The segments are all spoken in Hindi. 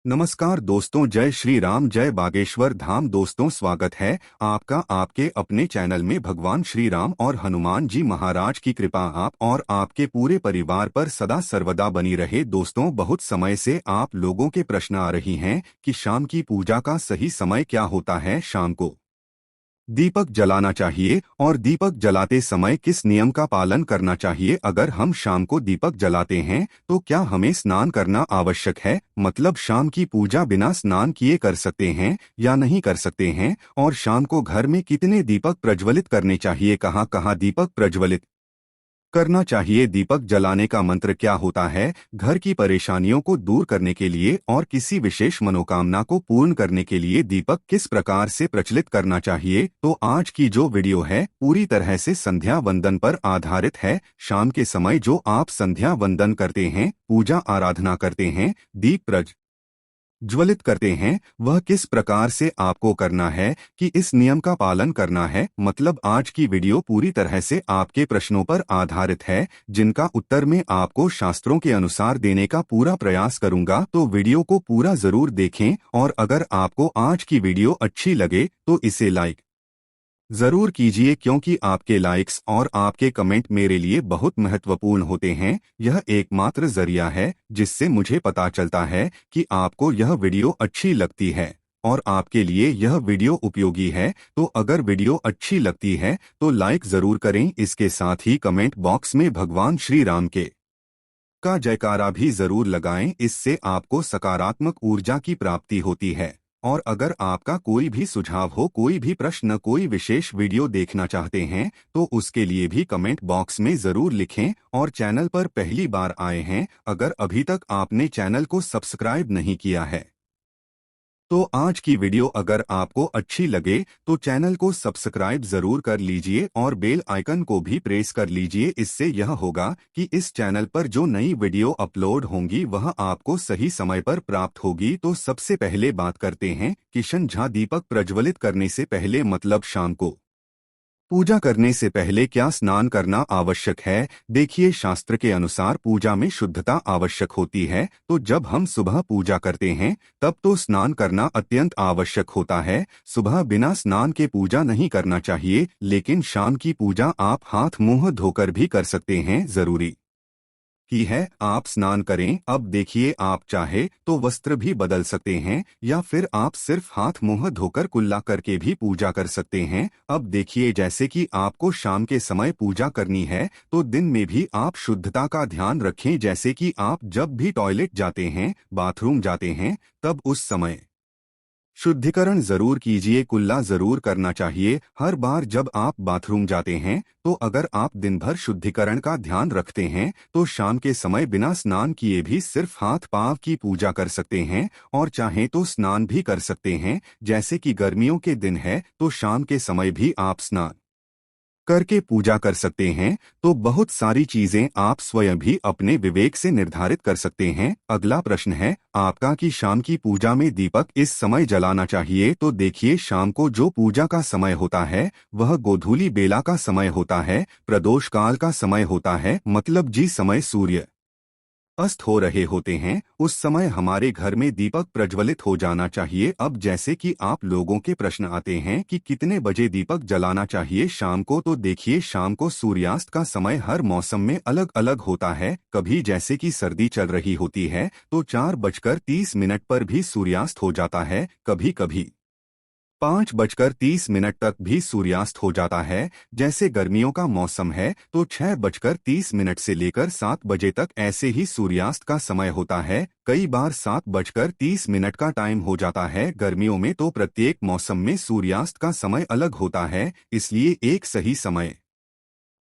नमस्कार दोस्तों, जय श्री राम, जय बागेश्वर धाम। दोस्तों, स्वागत है आपका आपके अपने चैनल में। भगवान श्री राम और हनुमान जी महाराज की कृपा आप और आपके पूरे परिवार पर सदा सर्वदा बनी रहे। दोस्तों, बहुत समय से आप लोगों के प्रश्न आ रही हैं कि शाम की पूजा का सही समय क्या होता है। शाम को दीपक जलाना चाहिए और दीपक जलाते समय किस नियम का पालन करना चाहिए। अगर हम शाम को दीपक जलाते हैं तो क्या हमें स्नान करना आवश्यक है? मतलब शाम की पूजा बिना स्नान किए कर सकते हैं या नहीं कर सकते हैं? और शाम को घर में कितने दीपक प्रज्वलित करने चाहिए, कहाँ कहाँ दीपक प्रज्वलित करना चाहिए? दीपक जलाने का मंत्र क्या होता है? घर की परेशानियों को दूर करने के लिए और किसी विशेष मनोकामना को पूर्ण करने के लिए दीपक किस प्रकार से प्रज्वलित करना चाहिए? तो आज की जो वीडियो है पूरी तरह से संध्या वंदन पर आधारित है। शाम के समय जो आप संध्या वंदन करते हैं, पूजा आराधना करते हैं, दीप ज्वलित करते हैं, वह किस प्रकार से आपको करना है कि इस नियम का पालन करना है। मतलब आज की वीडियो पूरी तरह से आपके प्रश्नों पर आधारित है, जिनका उत्तर मैं आपको शास्त्रों के अनुसार देने का पूरा प्रयास करूंगा। तो वीडियो को पूरा जरूर देखें और अगर आपको आज की वीडियो अच्छी लगे तो इसे लाइक जरूर कीजिए, क्योंकि आपके लाइक्स और आपके कमेंट मेरे लिए बहुत महत्वपूर्ण होते हैं। यह एकमात्र जरिया है जिससे मुझे पता चलता है कि आपको यह वीडियो अच्छी लगती है और आपके लिए यह वीडियो उपयोगी है। तो अगर वीडियो अच्छी लगती है तो लाइक जरूर करें। इसके साथ ही कमेंट बॉक्स में भगवान श्री राम के का जयकारा भी जरूर लगाएं। इससे आपको सकारात्मक ऊर्जा की प्राप्ति होती है। और अगर आपका कोई भी सुझाव हो, कोई भी प्रश्न, कोई विशेष वीडियो देखना चाहते हैं तो उसके लिए भी कमेंट बॉक्स में जरूर लिखें। और चैनल पर पहली बार आए हैं, अगर अभी तक आपने चैनल को सब्सक्राइब नहीं किया है तो आज की वीडियो अगर आपको अच्छी लगे तो चैनल को सब्सक्राइब जरूर कर लीजिए और बेल आइकन को भी प्रेस कर लीजिए। इससे यह होगा कि इस चैनल पर जो नई वीडियो अपलोड होंगी वह आपको सही समय पर प्राप्त होगी। तो सबसे पहले बात करते हैं किशन झा, दीपक प्रज्वलित करने से पहले मतलब शाम को पूजा करने से पहले क्या स्नान करना आवश्यक है? देखिए, शास्त्र के अनुसार पूजा में शुद्धता आवश्यक होती है। तो जब हम सुबह पूजा करते हैं तब तो स्नान करना अत्यंत आवश्यक होता है। सुबह बिना स्नान के पूजा नहीं करना चाहिए, लेकिन शाम की पूजा आप हाथ मुंह धोकर भी कर सकते हैं। जरूरी की है आप स्नान करें। अब देखिए, आप चाहे तो वस्त्र भी बदल सकते हैं या फिर आप सिर्फ हाथ मुंह धोकर कुल्ला करके भी पूजा कर सकते हैं। अब देखिए, जैसे कि आपको शाम के समय पूजा करनी है तो दिन में भी आप शुद्धता का ध्यान रखें। जैसे कि आप जब भी टॉयलेट जाते हैं, बाथरूम जाते हैं, तब उस समय शुद्धिकरण जरूर कीजिए, कुल्ला जरूर करना चाहिए हर बार जब आप बाथरूम जाते हैं। तो अगर आप दिन भर शुद्धिकरण का ध्यान रखते हैं तो शाम के समय बिना स्नान किए भी सिर्फ हाथ पांव की पूजा कर सकते हैं और चाहें तो स्नान भी कर सकते हैं। जैसे कि गर्मियों के दिन है तो शाम के समय भी आप स्नान करके पूजा कर सकते हैं। तो बहुत सारी चीजें आप स्वयं भी अपने विवेक से निर्धारित कर सकते हैं। अगला प्रश्न है आपका कि शाम की पूजा में दीपक इस समय जलाना चाहिए। तो देखिए, शाम को जो पूजा का समय होता है वह गोधूली बेला का समय होता है, प्रदोष काल का समय होता है। मतलब जिस समय सूर्य अस्त हो रहे होते हैं उस समय हमारे घर में दीपक प्रज्वलित हो जाना चाहिए। अब जैसे कि आप लोगों के प्रश्न आते हैं कि कितने बजे दीपक जलाना चाहिए शाम को, तो देखिए, शाम को सूर्यास्त का समय हर मौसम में अलग अलग होता है। कभी जैसे कि सर्दी चल रही होती है तो 4:30 पर भी सूर्यास्त हो जाता है। कभी कभी 5:30 तक भी सूर्यास्त हो जाता है। जैसे गर्मियों का मौसम है तो 6:30 से लेकर 7 बजे तक ऐसे ही सूर्यास्त का समय होता है। कई बार 7:30 का टाइम हो जाता है। गर्मियों में तो प्रत्येक मौसम में सूर्यास्त का समय अलग होता है, इसलिए एक सही समय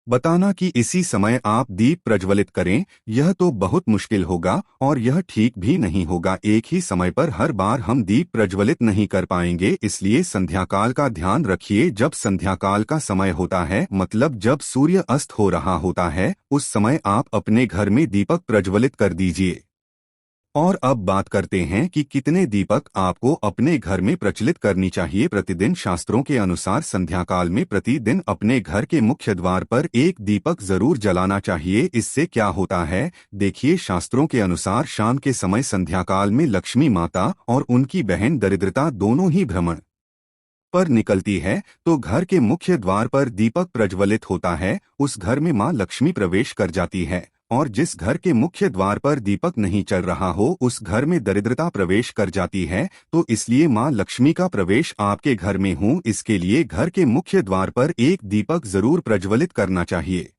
बताना कि इसी समय आप दीप प्रज्वलित करें, यह तो बहुत मुश्किल होगा और यह ठीक भी नहीं होगा। एक ही समय पर हर बार हम दीप प्रज्वलित नहीं कर पाएंगे, इसलिए संध्याकाल का ध्यान रखिए। जब संध्याकाल का समय होता है मतलब जब सूर्य अस्त हो रहा होता है, उस समय आप अपने घर में दीपक प्रज्वलित कर दीजिए। और अब बात करते हैं कि कितने दीपक आपको अपने घर में प्रचलित करनी चाहिए प्रतिदिन। शास्त्रों के अनुसार संध्या काल में प्रतिदिन अपने घर के मुख्य द्वार पर एक दीपक जरूर जलाना चाहिए। इससे क्या होता है, देखिए। शास्त्रों के अनुसार शाम के समय संध्या काल में लक्ष्मी माता और उनकी बहन दरिद्रता दोनों ही भ्रमण पर निकलती है, तो घर के मुख्य द्वार पर दीपक प्रज्वलित होता है, उस घर में मां लक्ष्मी प्रवेश कर जाती है। और जिस घर के मुख्य द्वार पर दीपक नहीं चल रहा हो, उस घर में दरिद्रता प्रवेश कर जाती है। तो इसलिए मां लक्ष्मी का प्रवेश आपके घर में हो, इसके लिए घर के मुख्य द्वार पर एक दीपक जरूर प्रज्वलित करना चाहिए।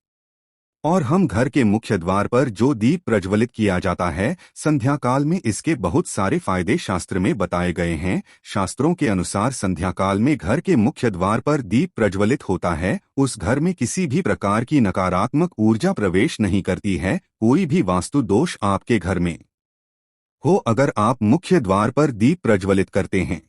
और हम घर के मुख्य द्वार पर जो दीप प्रज्वलित किया जाता है संध्या काल में, इसके बहुत सारे फायदे शास्त्र में बताए गए हैं। शास्त्रों के अनुसार संध्या काल में घर के मुख्य द्वार पर दीप प्रज्वलित होता है, उस घर में किसी भी प्रकार की नकारात्मक ऊर्जा प्रवेश नहीं करती है। कोई भी वास्तु दोष आपके घर में हो, अगर आप मुख्य द्वार पर दीप प्रज्वलित करते हैं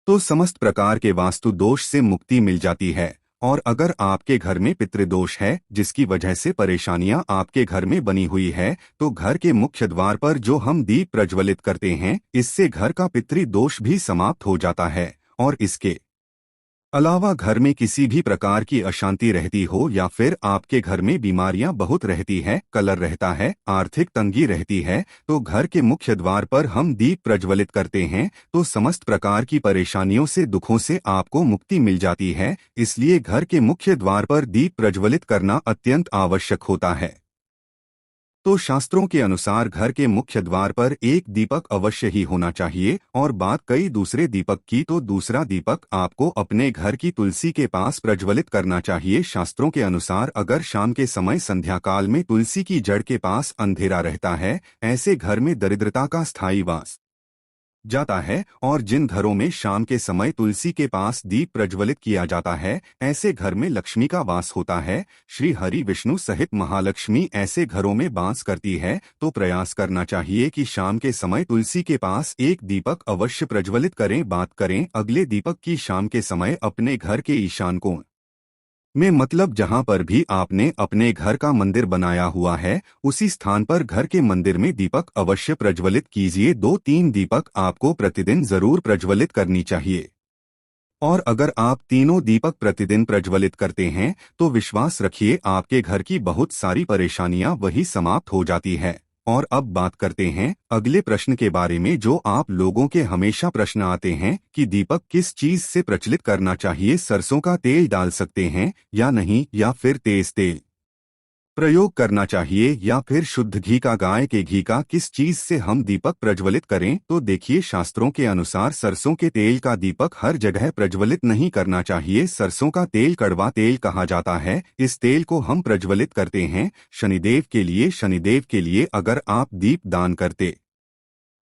तो समस्त प्रकार के वास्तु दोष से मुक्ति मिल जाती है। और अगर आपके घर में पितृदोष है, जिसकी वजह से परेशानियां आपके घर में बनी हुई है, तो घर के मुख्य द्वार पर जो हम दीप प्रज्वलित करते हैं, इससे घर का पितृदोष भी समाप्त हो जाता है। और इसके अलावा घर में किसी भी प्रकार की अशांति रहती हो या फिर आपके घर में बीमारियां बहुत रहती है, कलह रहता है, आर्थिक तंगी रहती है, तो घर के मुख्य द्वार पर हम दीप प्रज्वलित करते हैं तो समस्त प्रकार की परेशानियों से, दुखों से आपको मुक्ति मिल जाती है। इसलिए घर के मुख्य द्वार पर दीप प्रज्वलित करना अत्यंत आवश्यक होता है। तो शास्त्रों के अनुसार घर के मुख्य द्वार पर एक दीपक अवश्य ही होना चाहिए। और बात कई दूसरे दीपक की, तो दूसरा दीपक आपको अपने घर की तुलसी के पास प्रज्वलित करना चाहिए। शास्त्रों के अनुसार अगर शाम के समय संध्या काल में तुलसी की जड़ के पास अंधेरा रहता है, ऐसे घर में दरिद्रता का स्थायी वास जाता है। और जिन घरों में शाम के समय तुलसी के पास दीप प्रज्वलित किया जाता है, ऐसे घर में लक्ष्मी का वास होता है। श्री हरि विष्णु सहित महालक्ष्मी ऐसे घरों में वास करती है। तो प्रयास करना चाहिए कि शाम के समय तुलसी के पास एक दीपक अवश्य प्रज्वलित करें। बात करें अगले दीपक की, शाम के समय अपने घर के ईशान कोण में, मतलब जहां पर भी आपने अपने घर का मंदिर बनाया हुआ है, उसी स्थान पर घर के मंदिर में दीपक अवश्य प्रज्वलित कीजिए। 2-3 दीपक आपको प्रतिदिन जरूर प्रज्वलित करनी चाहिए। और अगर आप तीनों दीपक प्रतिदिन प्रज्वलित करते हैं तो विश्वास रखिए आपके घर की बहुत सारी परेशानियां वही समाप्त हो जाती है। और अब बात करते हैं अगले प्रश्न के बारे में, जो आप लोगों के हमेशा प्रश्न आते हैं कि दीपक किस चीज से प्रचलित करना चाहिए, सरसों का तेल डाल सकते हैं या नहीं, या फिर तेज तेल प्रयोग करना चाहिए, या फिर शुद्ध घी का, गाय के घी का, किस चीज से हम दीपक प्रज्वलित करें। तो देखिए, शास्त्रों के अनुसार सरसों के तेल का दीपक हर जगह प्रज्वलित नहीं करना चाहिए। सरसों का तेल कड़वा तेल कहा जाता है। इस तेल को हम प्रज्वलित करते हैं शनिदेव के लिए। शनिदेव के लिए अगर आप दीप दान करते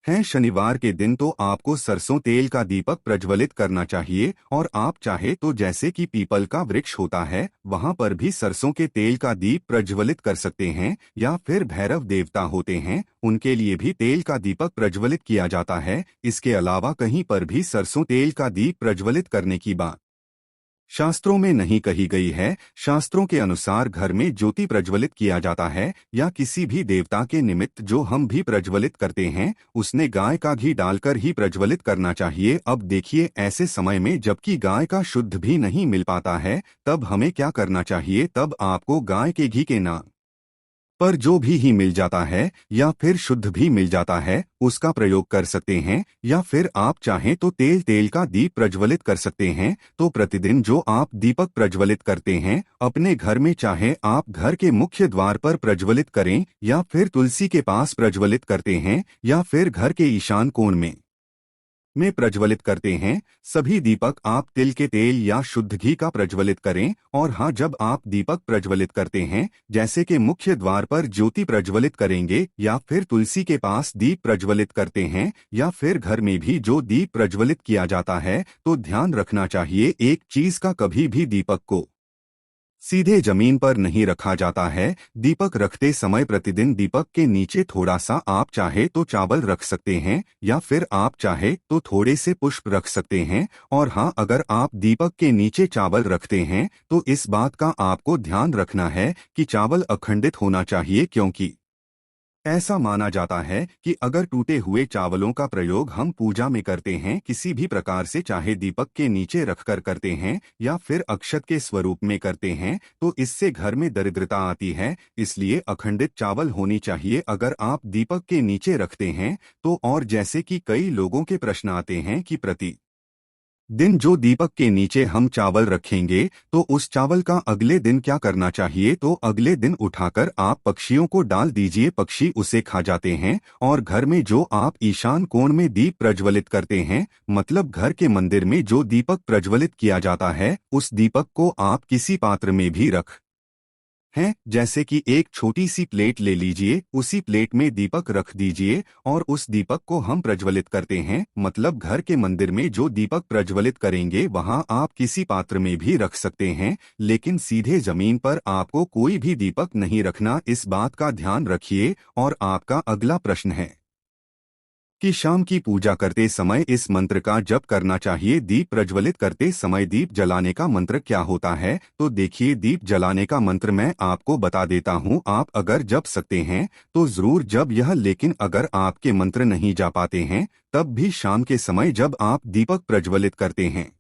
हैं शनिवार के दिन, तो आपको सरसों तेल का दीपक प्रज्वलित करना चाहिए। और आप चाहे तो जैसे कि पीपल का वृक्ष होता है, वहां पर भी सरसों के तेल का दीप प्रज्वलित कर सकते हैं। या फिर भैरव देवता होते हैं, उनके लिए भी तेल का दीपक प्रज्वलित किया जाता है। इसके अलावा कहीं पर भी सरसों तेल का दीप प्रज्वलित करने की बात शास्त्रों में नहीं कही गई है। शास्त्रों के अनुसार घर में ज्योति प्रज्वलित किया जाता है या किसी भी देवता के निमित्त जो हम भी प्रज्वलित करते हैं, उसने गाय का घी डालकर ही प्रज्वलित करना चाहिए। अब देखिए, ऐसे समय में जबकि गाय का शुद्ध भी नहीं मिल पाता है, तब हमें क्या करना चाहिए। तब आपको गाय के घी के नाम पर जो भी ही मिल जाता है या फिर शुद्ध भी मिल जाता है, उसका प्रयोग कर सकते हैं। या फिर आप चाहें तो तेल का दीप प्रज्वलित कर सकते हैं। तो प्रतिदिन जो आप दीपक प्रज्वलित करते हैं अपने घर में, चाहे आप घर के मुख्य द्वार पर प्रज्वलित करें या फिर तुलसी के पास प्रज्वलित करते हैं या फिर घर के ईशान कोण में प्रज्वलित करते हैं, सभी दीपक आप तिल के तेल या शुद्ध घी का प्रज्वलित करें। और हाँ, जब आप दीपक प्रज्वलित करते हैं, जैसे कि मुख्य द्वार पर ज्योति प्रज्वलित करेंगे या फिर तुलसी के पास दीप प्रज्वलित करते हैं या फिर घर में भी जो दीप प्रज्वलित किया जाता है, तो ध्यान रखना चाहिए एक चीज का, कभी भी दीपक को सीधे जमीन पर नहीं रखा जाता है। दीपक रखते समय प्रतिदिन दीपक के नीचे थोड़ा सा आप चाहे तो चावल रख सकते हैं या फिर आप चाहे तो थोड़े से पुष्प रख सकते हैं। और हाँ, अगर आप दीपक के नीचे चावल रखते हैं तो इस बात का आपको ध्यान रखना है कि चावल अखंडित होना चाहिए, क्योंकि ऐसा माना जाता है कि अगर टूटे हुए चावलों का प्रयोग हम पूजा में करते हैं, किसी भी प्रकार से, चाहे दीपक के नीचे रखकर करते हैं या फिर अक्षत के स्वरूप में करते हैं, तो इससे घर में दरिद्रता आती है। इसलिए अखंडित चावल होनी चाहिए अगर आप दीपक के नीचे रखते हैं तो। और जैसे कि कई लोगों के प्रश्न आते हैं कि प्रति दिन जो दीपक के नीचे हम चावल रखेंगे तो उस चावल का अगले दिन क्या करना चाहिए, तो अगले दिन उठाकर आप पक्षियों को डाल दीजिए, पक्षी उसे खा जाते हैं। और घर में जो आप ईशान कोण में दीप प्रज्वलित करते हैं, मतलब घर के मंदिर में जो दीपक प्रज्वलित किया जाता है, उस दीपक को आप किसी पात्र में भी रख हैं, जैसे कि एक छोटी सी प्लेट ले लीजिए, उसी प्लेट में दीपक रख दीजिए और उस दीपक को हम प्रज्वलित करते हैं। मतलब घर के मंदिर में जो दीपक प्रज्वलित करेंगे वहां आप किसी पात्र में भी रख सकते हैं, लेकिन सीधे जमीन पर आपको कोई भी दीपक नहीं रखना, इस बात का ध्यान रखिए। और आपका अगला प्रश्न है कि शाम की पूजा करते समय इस मंत्र का जप करना चाहिए। दीप प्रज्वलित करते समय दीप जलाने का मंत्र क्या होता है, तो देखिए, दीप जलाने का मंत्र मैं आपको बता देता हूं। आप अगर जप सकते हैं तो जरूर जप यह, लेकिन अगर आपके मंत्र नहीं जा पाते हैं तब भी शाम के समय जब आप दीपक प्रज्वलित करते हैं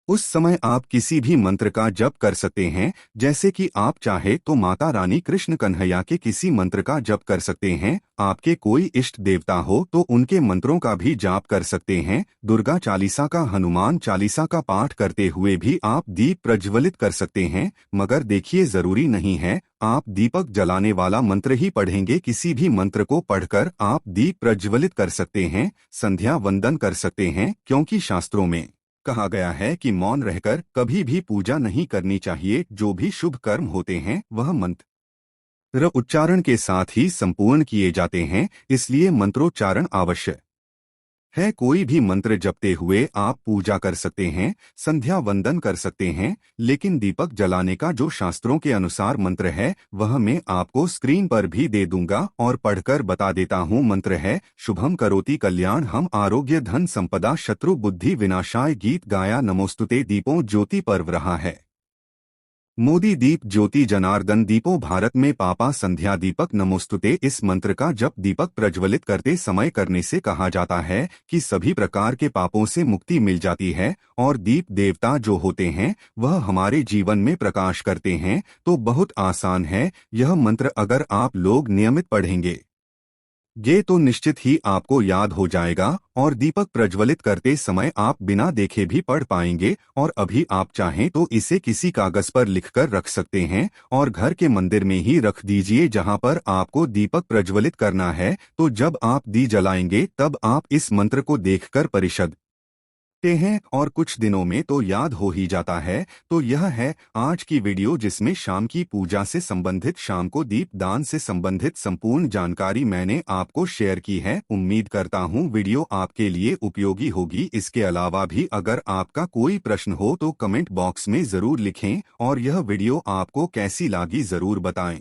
उस समय आप किसी भी मंत्र का जप कर सकते हैं। जैसे कि आप चाहे तो माता रानी कृष्ण कन्हैया के किसी मंत्र का जप कर सकते हैं। आपके कोई इष्ट देवता हो तो उनके मंत्रों का भी जाप कर सकते हैं। दुर्गा चालीसा का, हनुमान चालीसा का पाठ करते हुए भी आप दीप प्रज्वलित कर सकते हैं। मगर देखिए, जरूरी नहीं है आप दीपक जलाने वाला मंत्र ही पढ़ेंगे, किसी भी मंत्र को पढ़कर आप दीप प्रज्वलित कर सकते हैं, संध्या वंदन कर सकते हैं। क्योंकि शास्त्रों में कहा गया है कि मौन रहकर कभी भी पूजा नहीं करनी चाहिए। जो भी शुभ कर्म होते हैं वह मंत्र उच्चारण के साथ ही संपूर्ण किए जाते हैं, इसलिए मंत्रोच्चारण आवश्यक है। कोई भी मंत्र जपते हुए आप पूजा कर सकते हैं, संध्या वंदन कर सकते हैं, लेकिन दीपक जलाने का जो शास्त्रों के अनुसार मंत्र है वह मैं आपको स्क्रीन पर भी दे दूंगा और पढ़कर बता देता हूं। मंत्र है शुभम करोति कल्याण हम आरोग्य धन संपदा शत्रु बुद्धि विनाशाय। गीत गाया नमोस्तुते। दीपों ज्योति पर्व रहा है मोदी दीप ज्योति जनार्दन दीपों भारत में पापा संध्या दीपक नमोस्तुते। इस मंत्र का जप दीपक प्रज्वलित करते समय करने से कहा जाता है कि सभी प्रकार के पापों से मुक्ति मिल जाती है और दीप देवता जो होते हैं वह हमारे जीवन में प्रकाश करते हैं। तो बहुत आसान है यह मंत्र, अगर आप लोग नियमित पढ़ेंगे ये तो निश्चित ही आपको याद हो जाएगा और दीपक प्रज्वलित करते समय आप बिना देखे भी पढ़ पाएंगे। और अभी आप चाहें तो इसे किसी कागज पर लिखकर रख सकते हैं और घर के मंदिर में ही रख दीजिए जहां पर आपको दीपक प्रज्वलित करना है। तो जब आप दी जलाएंगे तब आप इस मंत्र को देखकर परिषद हैं और कुछ दिनों में तो याद हो ही जाता है। तो यह है आज की वीडियो जिसमें शाम की पूजा से संबंधित, शाम को दीप दान से संबंधित संपूर्ण जानकारी मैंने आपको शेयर की है। उम्मीद करता हूं वीडियो आपके लिए उपयोगी होगी। इसके अलावा भी अगर आपका कोई प्रश्न हो तो कमेंट बॉक्स में जरूर लिखें और यह वीडियो आपको कैसी लगी जरूर बताएं।